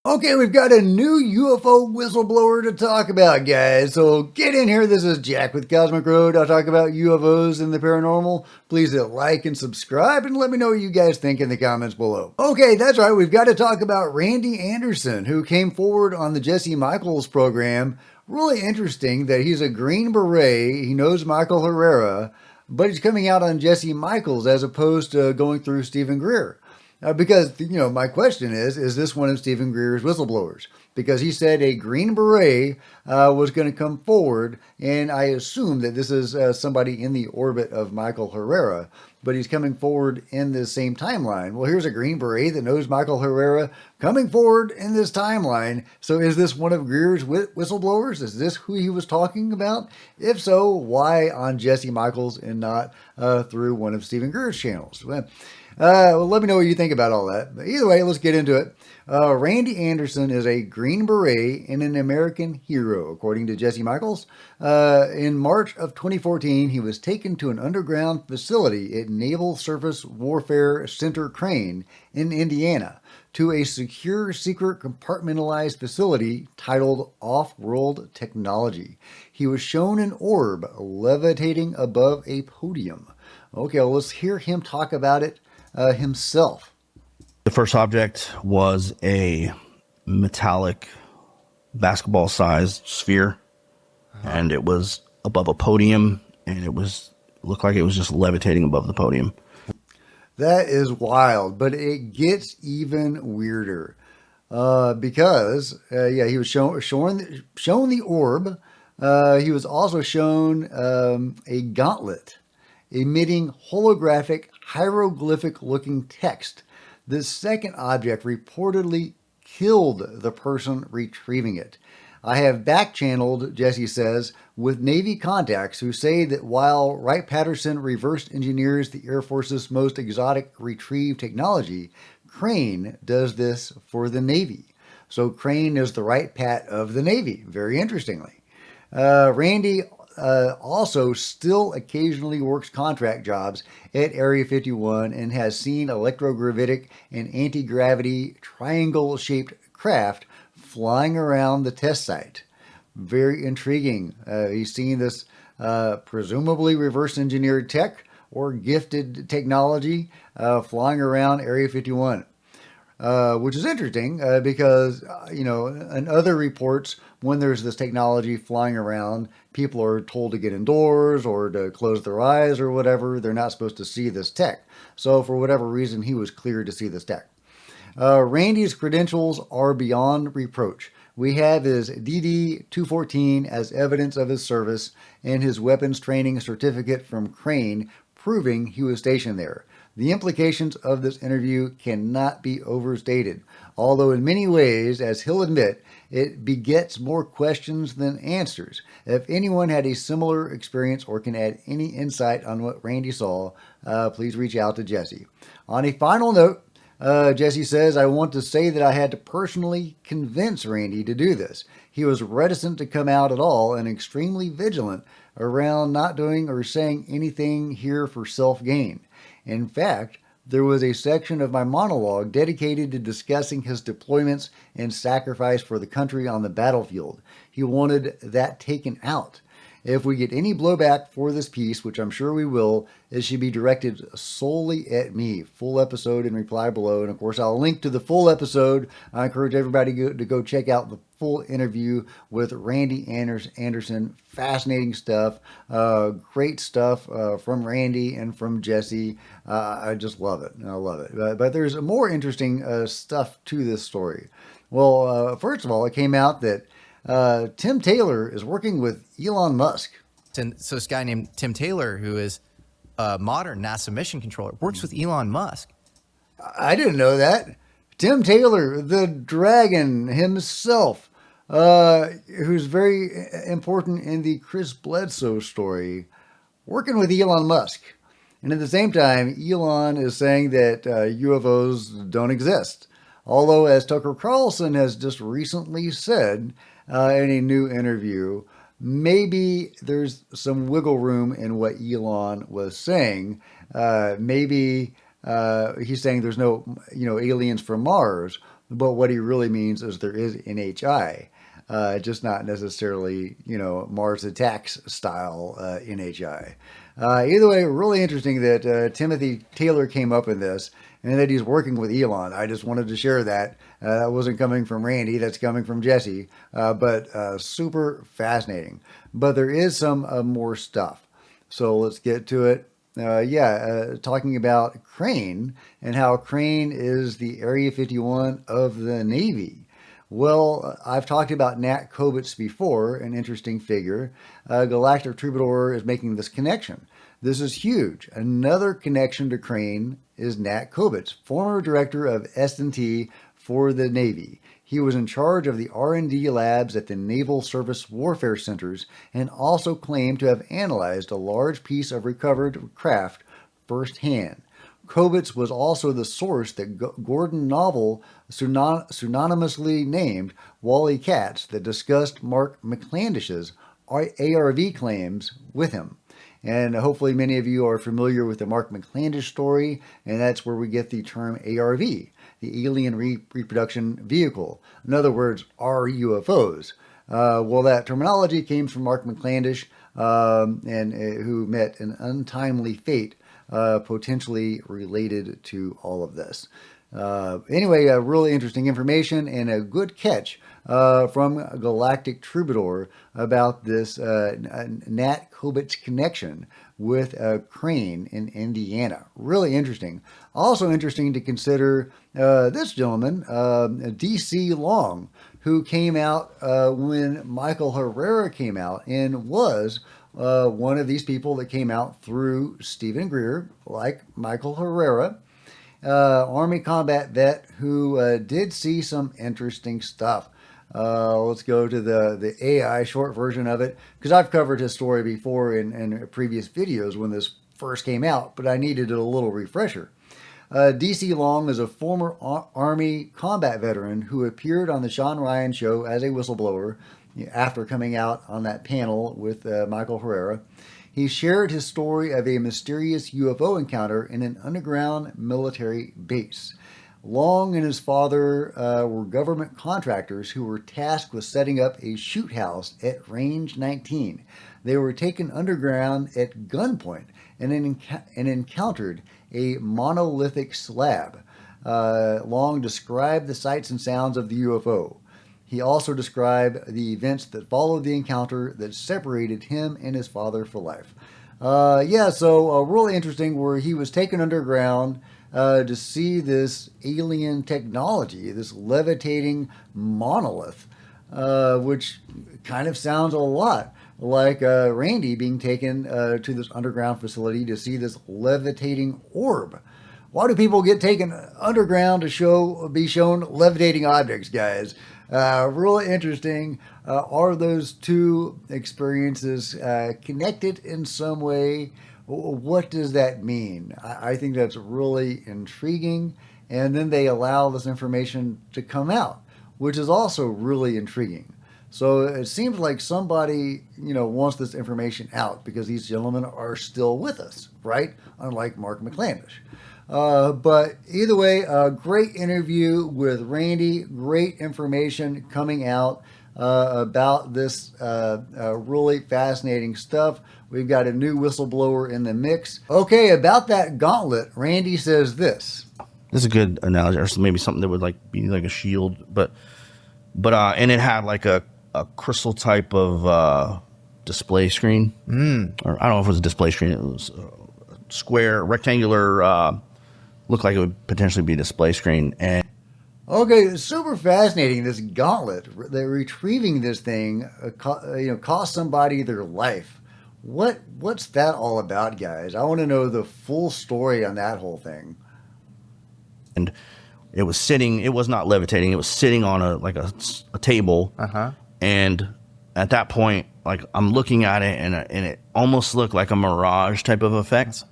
Okay, we've got a new UFO whistleblower to talk about, guys. So get in here. This is Jack with Cosmic Road. I'll talk about UFOs and the paranormal. Please hit like and subscribe and let me know what you guys think in the comments below. Okay, that's right. We've got to talk about Randy Anderson, who came forward on the Jesse Michaels program. Really interesting that he's a Green Beret. He knows Michael Herrera, but he's coming out on Jesse Michaels as opposed to going through Stephen Greer. Because, my question is this one of Stephen Greer's whistleblowers? Because he said a Green Beret was going to come forward, and I assume that this is somebody in the orbit of Michael Herrera, but he's coming forward in the same timeline. Well, here's a Green Beret that knows Michael Herrera coming forward in this timeline. So is this one of Greer's whistleblowers? Is this who he was talking about? If so, why on Jesse Michaels and not through one of Stephen Greer's channels? Well, let me know what you think about all that. But either way, let's get into it. Randy Anderson is a Green Beret and an American hero, according to Jesse Michaels. In March of 2014, he was taken to an underground facility at Naval Surface Warfare Center Crane in Indiana to a secure, secret, compartmentalized facility titled Off-World Technology. He was shown an orb levitating above a podium. Okay, well, let's hear him talk about it himself. The first object was a metallic basketball-sized sphere, and it was above a podium, and looked like it was just levitating above the podium. That is wild, but it gets even weirder because he was shown the orb. He was also shown a gauntlet emitting holographic hieroglyphic-looking text. This second object reportedly killed the person retrieving it. I have back-channeled, Jesse says, with Navy contacts who say that while Wright-Patterson reverse engineers the Air Force's most exotic retrieve technology, Crane does this for the Navy. So Crane is the Wright-Pat of the Navy, very interestingly. Randy also still occasionally works contract jobs at Area 51 and has seen electrogravitic and anti-gravity triangle-shaped craft flying around the test site. Very intriguing. He's seen this presumably reverse engineered tech or gifted technology flying around Area 51. Which is interesting because, in other reports, when there's this technology flying around, people are told to get indoors or to close their eyes or whatever. They're not supposed to see this tech. So for whatever reason, he was cleared to see this tech. Randy's credentials are beyond reproach. We have his DD 214 as evidence of his service and his weapons training certificate from Crane proving he was stationed there. The implications of this interview cannot be overstated, although in many ways, as he'll admit, it begets more questions than answers. If anyone had a similar experience or can add any insight on what Randy saw, please reach out to Jesse. On a final note, Jesse says, I want to say that I had to personally convince Randy to do this. He was reticent to come out at all and extremely vigilant around not doing or saying anything here for self-gain. In fact, there was a section of my monologue dedicated to discussing his deployments and sacrifice for the country on the battlefield. He wanted that taken out. If we get any blowback for this piece, which I'm sure we will, it should be directed solely at me. Full episode in reply below. And of course, I'll link to the full episode. I encourage everybody to go check out the full interview with Randy Anderson. Fascinating stuff. Great stuff from Randy and from Jesse. I just love it. I love it. But there's more interesting stuff to this story. Well, first of all, it came out that Tim Taylor is working with Elon Musk. And so this guy named Tim Taylor, who is a modern NASA mission controller, works with Elon Musk. I didn't know that. Tim Taylor, the dragon himself, who's very important in the Chris Bledsoe story, working with Elon Musk. And at the same time, Elon is saying that UFOs don't exist. Although, as Tucker Carlson has just recently said in a new interview, maybe there's some wiggle room in what Elon was saying. Maybe he's saying there's no, aliens from Mars. but what he really means is there is NHI, just not necessarily, Mars Attacks style NHI. Either way, really interesting that Timothy Taylor came up in this and that he's working with Elon. I just wanted to share that. That wasn't coming from Randy, that's coming from Jesse, but super fascinating. But there is some more stuff. So let's get to it. Talking about Crane and how Crane is the Area 51 of the Navy. Well, I've talked about Nat Kobitz before, an interesting figure. Galactic Troubadour is making this connection. This is huge. Another connection to Crane is Nat Kobitz, former director of S&T for the Navy. He was in charge of the R&D labs at the Naval Surface Warfare Centers and also claimed to have analyzed a large piece of recovered craft firsthand. Kobitz was also the source that Gordon novel synonymously named Wally Katz that discussed Mark McClandish's ARV claims with him. And hopefully many of you are familiar with the Mark McClandish story, and that's where we get the term ARV, the Alien Reproduction Vehicle. In other words, our UFOs. Well, that terminology came from Mark McClandish, who met an untimely fate potentially related to all of this. Anyway, really interesting information and a good catch from Galactic Troubadour about this Nat Kobitz connection with Crane in Indiana. Really interesting. Also interesting to consider this gentleman, D.C. Long, who came out when Michael Herrera came out and was one of these people that came out through Stephen Greer, like Michael Herrera. Army combat vet who did see some interesting stuff. Let's go to the AI short version of it, because I've covered his story before in previous videos when this first came out, but I needed a little refresher. DC Long is a former Army combat veteran who appeared on the Sean Ryan show as a whistleblower after coming out on that panel with Michael Herrera. He shared his story of a mysterious UFO encounter in an underground military base. Long and his father were government contractors who were tasked with setting up a shoot house at Range 19. They were taken underground at gunpoint and encountered a monolithic slab. Long described the sights and sounds of the UFO. He also described the events that followed the encounter that separated him and his father for life. So really interesting, where he was taken underground to see this alien technology, this levitating monolith, which kind of sounds a lot like Randy being taken to this underground facility to see this levitating orb. Why do people get taken underground to be shown levitating objects, guys? Really interesting. Are those two experiences connected in some way? What does that mean? I think that's really intriguing. And then they allow this information to come out, which is also really intriguing. So it seems like somebody, wants this information out because these gentlemen are still with us, right? Unlike Mark McClandish. But either way, a great interview with Randy. Great information coming out about this really fascinating stuff. We've got a new whistleblower in the mix. Okay, about that gauntlet, Randy says this. This is a good analogy, or maybe something that would be like a shield, but and it had like a crystal type of display screen, or I don't know if it was a display screen. It was a square, rectangular. Looked like it would potentially be a display screen. And okay, super fascinating. This gauntlet, they're retrieving this thing, cost somebody their life. What's that all about, guys? I want to know the full story on that whole thing. And it was sitting. It was not levitating. It was sitting on a table. And at that point, I'm looking at it, and it almost looked like a mirage type of effect.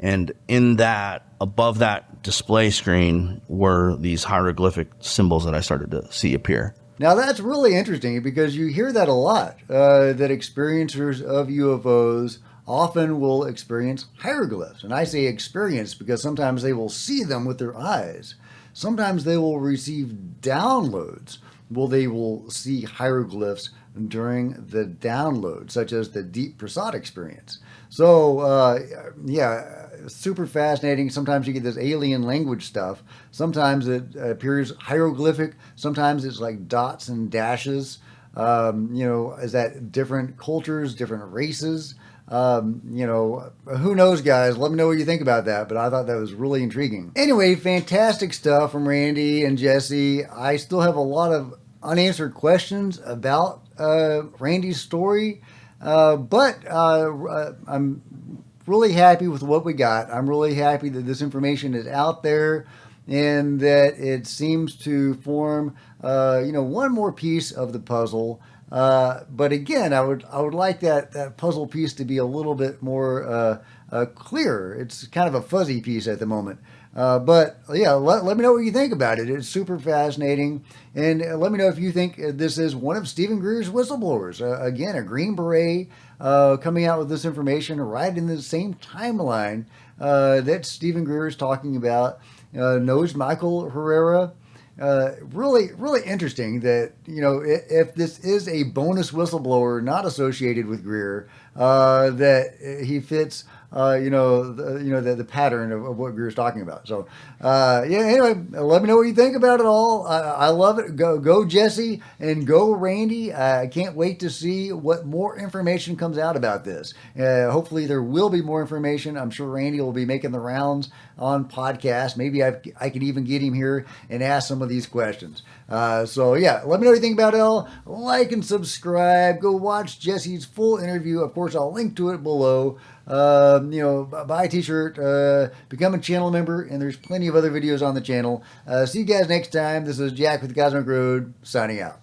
And in that, above that display screen, were these hieroglyphic symbols that I started to see appear. Now that's really interesting, because you hear that a lot, that experiencers of UFOs often will experience hieroglyphs. And I say experience because sometimes they will see them with their eyes. sometimes they will receive downloads. Well, they will see hieroglyphs during the download, such as the deep prasad experience. So, yeah, super fascinating. Sometimes you get this alien language stuff. Sometimes it appears hieroglyphic. Sometimes it's like dots and dashes. Is that different cultures, different races? Who knows, guys? Let me know what you think about that. But I thought that was really intriguing. Anyway, fantastic stuff from Randy and Jesse. I still have a lot of unanswered questions about Randy's story, but I'm really happy with what we got. I'm really happy that this information is out there and that it seems to form, one more piece of the puzzle. But again, I would like that puzzle piece to be a little bit more clear. It's kind of a fuzzy piece at the moment. But yeah, let me know what you think about it. It's super fascinating. And let me know if you think this is one of Stephen Greer's whistleblowers. Again, a Green Beret coming out with this information right in the same timeline that Stephen Greer is talking about. Knows Michael Herrera. Really, really interesting that, if this is a bonus whistleblower not associated with Greer, that he fits, the pattern of what Greer's talking about. So, anyway, let me know what you think about it all. I love it. Go Jesse and go Randy. I can't wait to see what more information comes out about this. Hopefully there will be more information. I'm sure Randy will be making the rounds on podcasts. Maybe I can even get him here and ask some of these questions. So yeah, let me know what you think about it all. Like and subscribe. Go watch Jesse's full interview. Of course, I'll link to it below. Buy a t-shirt, become a channel member, and there's plenty of other videos on the channel. See you guys next time. This is Jack with the Cosmic Road, signing out.